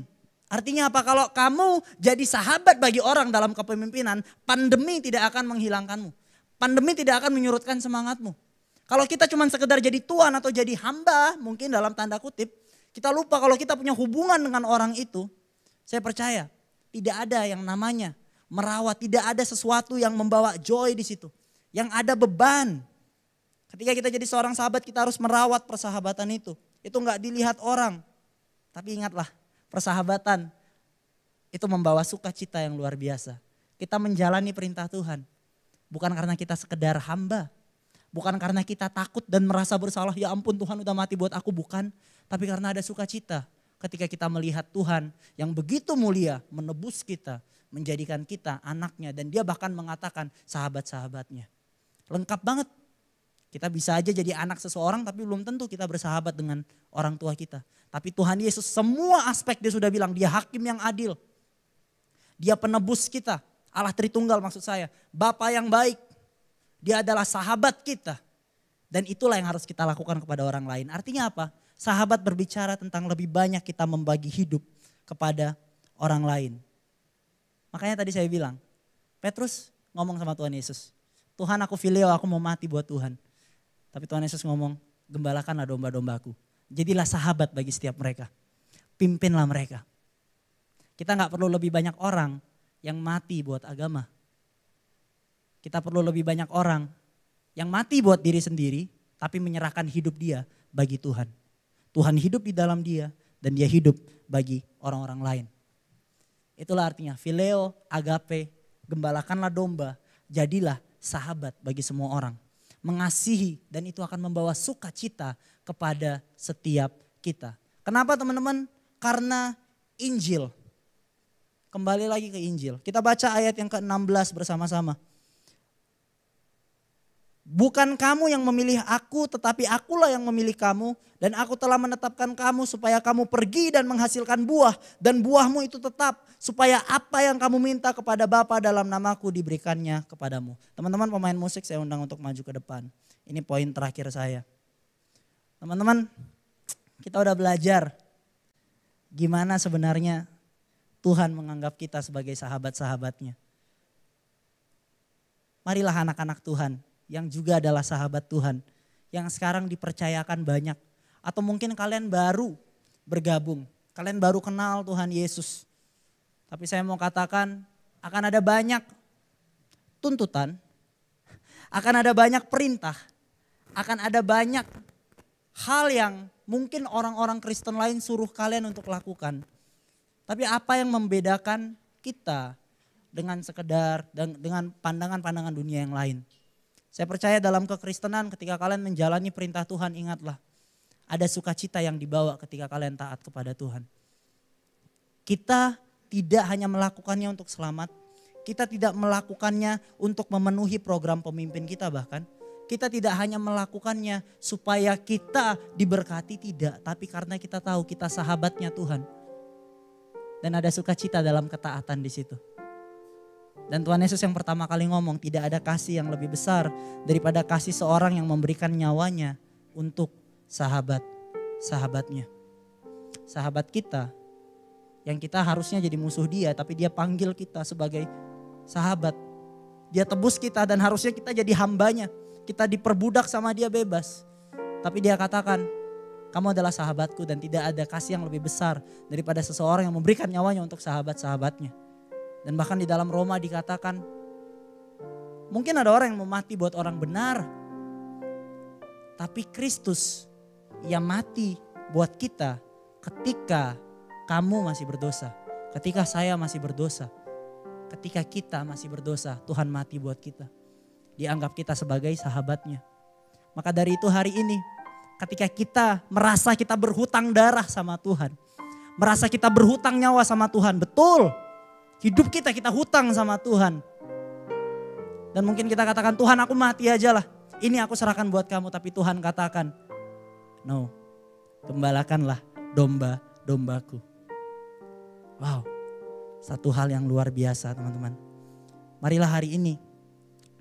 Artinya apa? Kalau kamu jadi sahabat bagi orang dalam kepemimpinan, pandemi tidak akan menghilangkanmu. Pandemi tidak akan menyurutkan semangatmu. Kalau kita cuma sekedar jadi tuan atau jadi hamba, mungkin dalam tanda kutip, kita lupa kalau kita punya hubungan dengan orang itu, Saya percaya tidak ada yang namanya merawat, tidak ada sesuatu yang membawa joy di situ. Yang ada beban. Ketika kita jadi seorang sahabat, kita harus merawat persahabatan itu. Itu enggak dilihat orang. Tapi ingatlah, persahabatan itu membawa sukacita yang luar biasa. Kita menjalani perintah Tuhan. Bukan karena kita sekedar hamba. Bukan karena kita takut dan merasa bersalah, ya ampun Tuhan udah mati buat aku, bukan. Tapi karena ada sukacita ketika kita melihat Tuhan yang begitu mulia menebus kita, menjadikan kita anaknya. Dan dia bahkan mengatakan sahabat-sahabatnya. Lengkap banget. Kita bisa aja jadi anak seseorang tapi belum tentu kita bersahabat dengan orang tua kita. Tapi Tuhan Yesus semua aspek dia sudah bilang, dia hakim yang adil. Dia penebus kita, Allah Tritunggal maksud saya. Bapa yang baik, dia adalah sahabat kita. Dan itulah yang harus kita lakukan kepada orang lain. Artinya apa? Sahabat berbicara tentang lebih banyak kita membagi hidup kepada orang lain. Makanya tadi saya bilang, Petrus ngomong sama Tuhan Yesus, Tuhan aku phileo, aku mau mati buat Tuhan. Tapi Tuhan Yesus ngomong, gembalakanlah domba-dombaku. Jadilah sahabat bagi setiap mereka. Pimpinlah mereka. Kita gak perlu lebih banyak orang yang mati buat agama. Kita perlu lebih banyak orang yang mati buat diri sendiri, tapi menyerahkan hidup dia bagi Tuhan. Tuhan hidup di dalam dia dan dia hidup bagi orang-orang lain. Itulah artinya phileo, agape, gembalakanlah domba, jadilah sahabat bagi semua orang. Mengasihi dan itu akan membawa sukacita kepada setiap kita. Kenapa teman-teman? Karena Injil. Kembali lagi ke Injil. Kita baca ayat yang ke-16 bersama-sama. Bukan kamu yang memilih aku, tetapi akulah yang memilih kamu. Dan aku telah menetapkan kamu supaya kamu pergi dan menghasilkan buah. Dan buahmu itu tetap, supaya apa yang kamu minta kepada Bapa dalam namaku diberikannya kepadamu. Teman-teman pemain musik saya undang untuk maju ke depan. Ini poin terakhir saya. Teman-teman, kita udah belajar gimana sebenarnya Tuhan menganggap kita sebagai sahabat-sahabatnya. Marilah anak-anak Tuhan yang juga adalah sahabat Tuhan, yang sekarang dipercayakan banyak. Atau mungkin kalian baru bergabung, kalian baru kenal Tuhan Yesus. Tapi saya mau katakan akan ada banyak tuntutan, akan ada banyak perintah, akan ada banyak hal yang mungkin orang-orang Kristen lain suruh kalian untuk lakukan. Tapi apa yang membedakan kita dengan sekedar dengan pandangan-pandangan dunia yang lain? Saya percaya dalam kekristenan ketika kalian menjalani perintah Tuhan, ingatlah ada sukacita yang dibawa ketika kalian taat kepada Tuhan. Kita tidak hanya melakukannya untuk selamat, kita tidak melakukannya untuk memenuhi program pemimpin kita bahkan. Kita tidak hanya melakukannya supaya kita diberkati, tidak. Tapi karena kita tahu kita sahabatnya Tuhan. Dan ada sukacita dalam ketaatan di situ. Dan Tuhan Yesus yang pertama kali ngomong, tidak ada kasih yang lebih besar daripada kasih seorang yang memberikan nyawanya untuk sahabatnya. Sahabat kita yang kita harusnya jadi musuh dia, tapi dia panggil kita sebagai sahabat. Dia tebus kita dan harusnya kita jadi hambanya. Kita diperbudak sama dia bebas. Tapi dia katakan, kamu adalah sahabatku dan tidak ada kasih yang lebih besar daripada seseorang yang memberikan nyawanya untuk sahabat-sahabatnya. Dan bahkan di dalam Roma dikatakan, mungkin ada orang yang mau mati buat orang benar. Tapi Kristus yang mati buat kita ketika kamu masih berdosa. Ketika saya masih berdosa. Ketika kita masih berdosa, Tuhan mati buat kita. Dianggap kita sebagai sahabatnya. Maka dari itu hari ini, ketika kita merasa kita berhutang darah sama Tuhan. Merasa kita berhutang nyawa sama Tuhan, betul. Hidup kita hutang sama Tuhan. Dan mungkin kita katakan, Tuhan aku mati aja lah. Ini aku serahkan buat kamu. Tapi Tuhan katakan, no, gembalakanlah domba-dombaku. Wow, satu hal yang luar biasa teman-teman. Marilah hari ini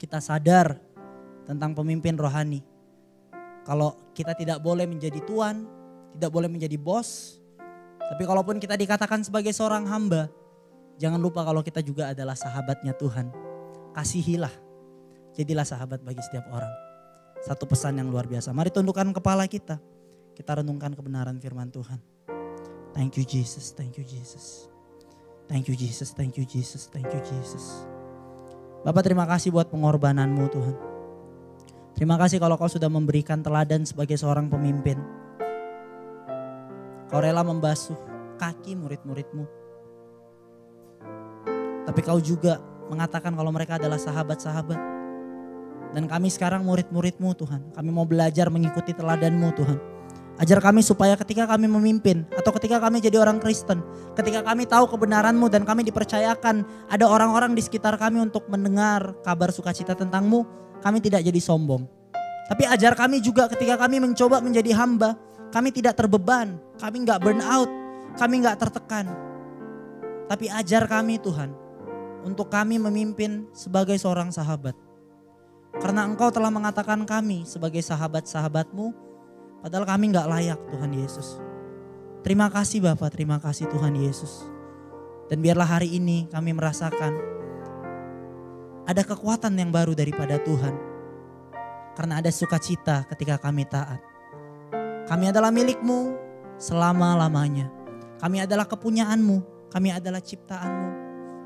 kita sadar tentang pemimpin rohani. Kalau kita tidak boleh menjadi tuan, tidak boleh menjadi bos. Tapi kalaupun kita dikatakan sebagai seorang hamba, jangan lupa kalau kita juga adalah sahabatnya Tuhan. Kasihilah, jadilah sahabat bagi setiap orang. Satu pesan yang luar biasa. Mari tundukkan kepala kita. Kita renungkan kebenaran firman Tuhan. Thank you Jesus, thank you Jesus. Thank you Jesus, thank you Jesus, thank you Jesus. Bapak terima kasih buat pengorbananmu Tuhan. Terima kasih kalau kau sudah memberikan teladan sebagai seorang pemimpin. Kau rela membasuh kaki murid-muridmu. Tapi kau juga mengatakan kalau mereka adalah sahabat-sahabat. Dan kami sekarang murid-muridmu Tuhan. Kami mau belajar mengikuti teladanmu Tuhan. Ajar kami supaya ketika kami memimpin atau ketika kami jadi orang Kristen, ketika kami tahu kebenaranmu dan kami dipercayakan ada orang-orang di sekitar kami untuk mendengar kabar sukacita tentangmu, kami tidak jadi sombong. Tapi ajar kami juga ketika kami mencoba menjadi hamba, kami tidak terbeban, kami gak burn out, kami gak tertekan. Tapi ajar kami Tuhan untuk kami memimpin sebagai seorang sahabat. Karena Engkau telah mengatakan kami sebagai sahabat-sahabatmu, padahal kami gak layak Tuhan Yesus. Terima kasih Bapak, terima kasih Tuhan Yesus. Dan biarlah hari ini kami merasakan ada kekuatan yang baru daripada Tuhan. Karena ada sukacita ketika kami taat. Kami adalah milik-Mu selama-lamanya. Kami adalah kepunyaanmu, kami adalah ciptaanmu,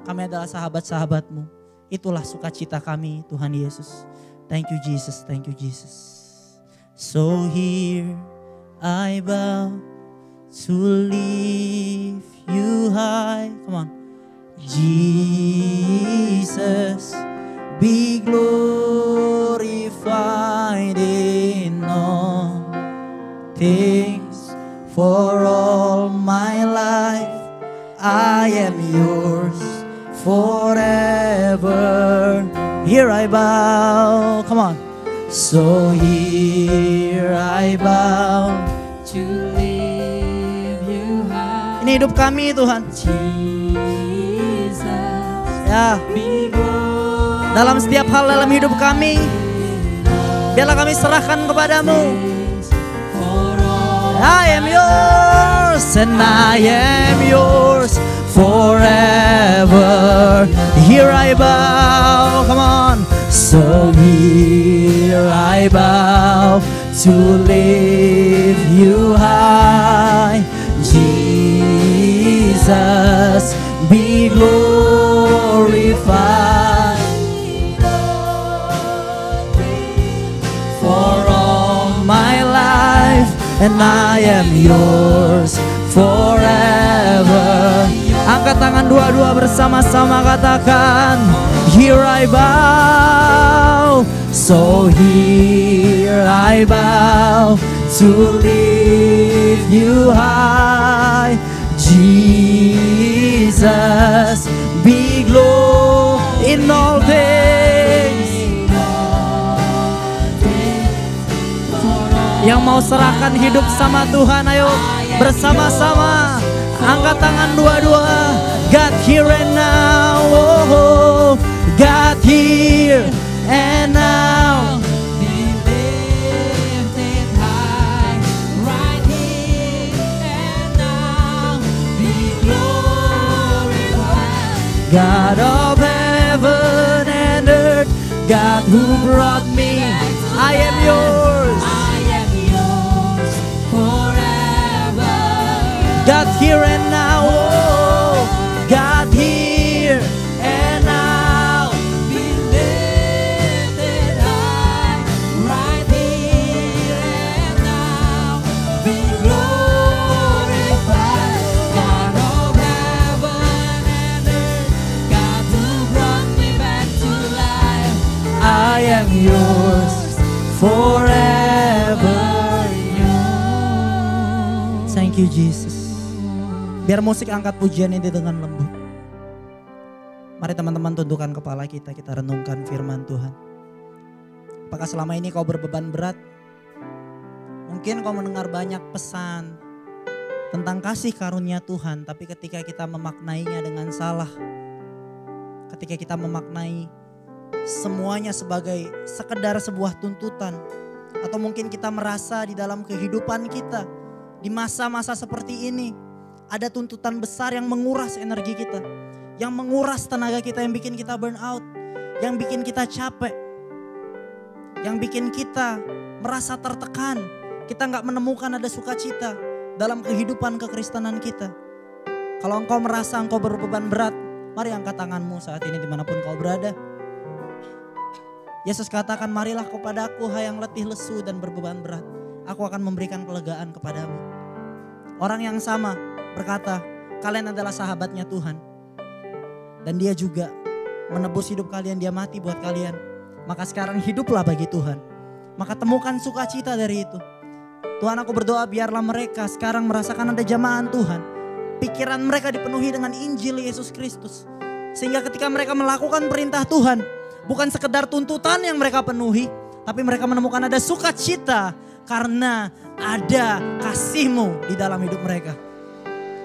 kami adalah sahabat-sahabatmu. Itulah sukacita kami Tuhan Yesus. Thank you Jesus, thank you Jesus. So here I bow to lift you high. Come on. Jesus, be glorified in all things. For all my life I am yours forever. Here I bow. Come on. So here I bow To lift you high. Ini hidup kami Tuhan. Jesus, Ya, be glorified. dalam setiap hal dalam hidup kami, biarlah kami serahkan kepadamu. For all I am yours and I am yours forever. Here I bow, come on. So here I bow to lift you high. Jesus, be glorified. For all my life and I am yours forever. Angkat tangan dua-dua bersama-sama katakan, here I bow. So here I bow to lift you high. Jesus, be glorified in all things. Yang mau serahkan hidup sama Tuhan, ayo bersama-sama angkat tangan dua-dua. God here and now, oh, God here and now. be lifted high, right here and now, be glorified. God of heaven and earth, God who brought me, I am yours. I am yours forever. God here and now, oh, God here and now. Be lifted high, right here and now, be glorified. God of heaven and earth, God who brought me back to life. I am yours forever. Thank you Jesus. Biar musik angkat pujian ini dengan lembut. Mari teman-teman tundukkan kepala kita, kita renungkan firman Tuhan. Apakah selama ini kau berbeban berat? Mungkin kau mendengar banyak pesan tentang kasih karunia Tuhan, tapi ketika kita memaknainya dengan salah, ketika kita memaknai semuanya sebagai sekedar sebuah tuntutan, atau mungkin kita merasa di dalam kehidupan kita di masa-masa seperti ini ada tuntutan besar yang menguras energi kita, yang menguras tenaga kita, yang bikin kita burn out, yang bikin kita capek, yang bikin kita merasa tertekan. Kita gak menemukan ada sukacita dalam kehidupan kekristenan kita. Kalau engkau merasa engkau berbeban berat, mari angkat tanganmu saat ini dimanapun kau berada. Yesus katakan, marilah kepadaku hai yang letih lesu dan berbeban berat. Aku akan memberikan kelegaan kepadamu. Orang yang sama berkata, kalian adalah sahabatnya Tuhan. Dan dia juga menebus hidup kalian, dia mati buat kalian. Maka sekarang hiduplah bagi Tuhan. Maka temukan sukacita dari itu. Tuhan, aku berdoa biarlah mereka sekarang merasakan ada jamahan Tuhan. Pikiran mereka dipenuhi dengan Injil Yesus Kristus. Sehingga ketika mereka melakukan perintah Tuhan, bukan sekedar tuntutan yang mereka penuhi, tapi mereka menemukan ada sukacita karena ada kasih-Mu di dalam hidup mereka.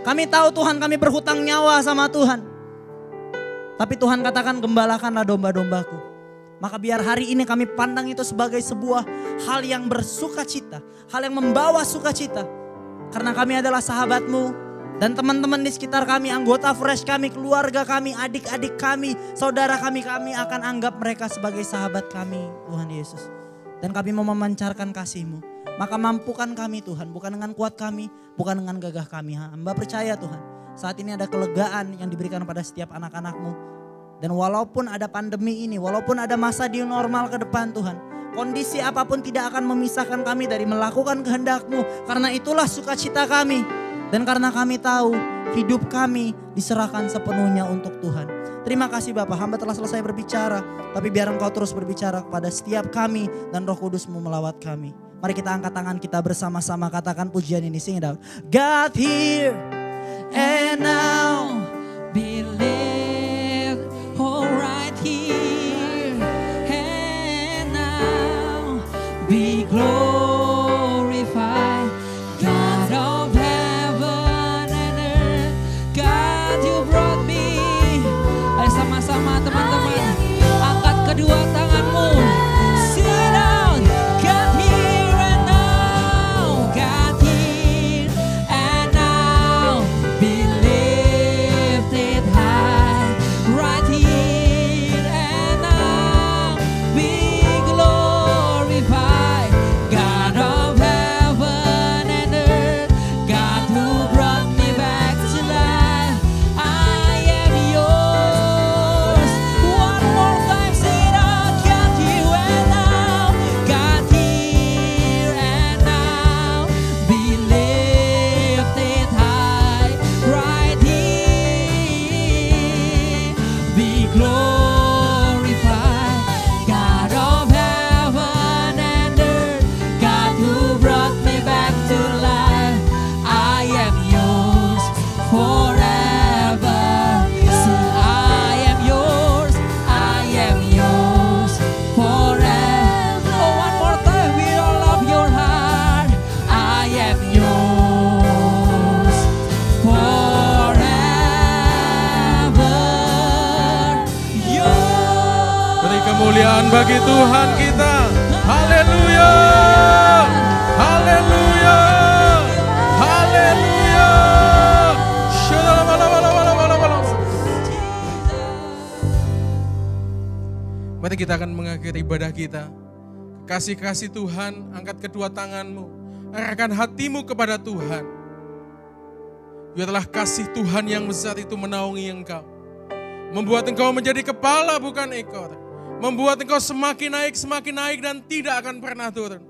Kami tahu Tuhan, kami berhutang nyawa sama Tuhan. Tapi Tuhan katakan, gembalakanlah domba-dombaku. Maka biar hari ini kami pandang itu sebagai sebuah hal yang bersukacita, hal yang membawa sukacita. Karena kami adalah sahabat-Mu. Dan teman-teman di sekitar kami, anggota fresh kami, keluarga kami, adik-adik kami, saudara kami akan anggap mereka sebagai sahabat kami, Tuhan Yesus. Dan kami mau memancarkan kasih-Mu. Maka mampukan kami Tuhan, bukan dengan kuat kami, bukan dengan gagah kami. Hamba percaya Tuhan, saat ini ada kelegaan yang diberikan pada setiap anak-anak-Mu. Dan walaupun ada pandemi ini, walaupun ada masa new normal ke depan Tuhan, kondisi apapun tidak akan memisahkan kami dari melakukan kehendak-Mu. Karena itulah sukacita kami. Dan karena kami tahu hidup kami diserahkan sepenuhnya untuk Tuhan. Terima kasih Bapak, hamba telah selesai berbicara. Tapi biar Engkau terus berbicara kepada setiap kami dan Roh Kudus-Mu melawat kami. Mari kita angkat tangan kita bersama-sama, katakan pujian ini, sing it out. God here and now, believe, oh right here and now, be glorified, God of heaven and earth, God you brought me. Ayo sama-sama teman-teman, angkat kedua tanganmu, sing it out. God here and now, God here and now, be lifted high, right here and now, be glorified, God of heaven and earth, God who brought me back to life. I am yours. One more time, sing it out. God here and now, God here and now, be lifted high, right here, be glorified, God of heaven and earth, God who brought me back to life. I am yours forever. Sing, I am yours forever. Oh, one more time, with all of your heart, I am yours forever. Yours. Beri kemuliaan bagi Tuhan kita. Haleluya. Haleluya. Haleluya. Mari kita akan mengakhiri ibadah kita. Kasih-kasih Tuhan, angkat kedua tanganmu, arahkan hatimu kepada Tuhan. Biarlah kasih Tuhan yang besar itu menaungi engkau. Membuat engkau menjadi kepala bukan ekor. Membuat engkau semakin naik dan tidak akan pernah turun.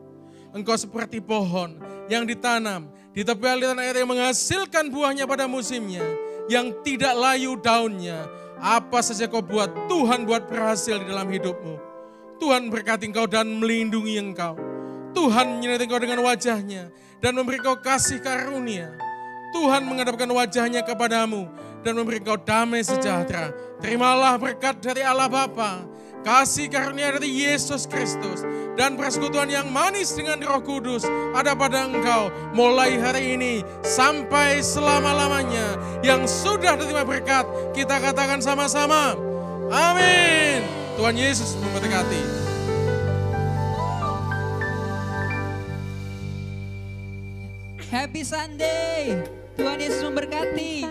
Engkau seperti pohon yang ditanam di tepi aliran air yang menghasilkan buahnya pada musimnya. Yang tidak layu daunnya. Apa saja kau buat, Tuhan buat berhasil di dalam hidupmu. Tuhan berkati engkau dan melindungi engkau. Tuhan menyertai engkau dengan wajahnya dan memberi engkau kasih karunia. Tuhan menghadapkan wajahnya kepadamu dan memberi engkau damai sejahtera. Terimalah berkat dari Allah Bapa, kasih karunia dari Yesus Kristus, dan persekutuan yang manis dengan Roh Kudus ada pada engkau mulai hari ini sampai selama-lamanya. Yang sudah terima berkat, kita katakan sama-sama, amin. Tuhan Yesus memberkati. Happy Sunday. Tuhan Yesus memberkati.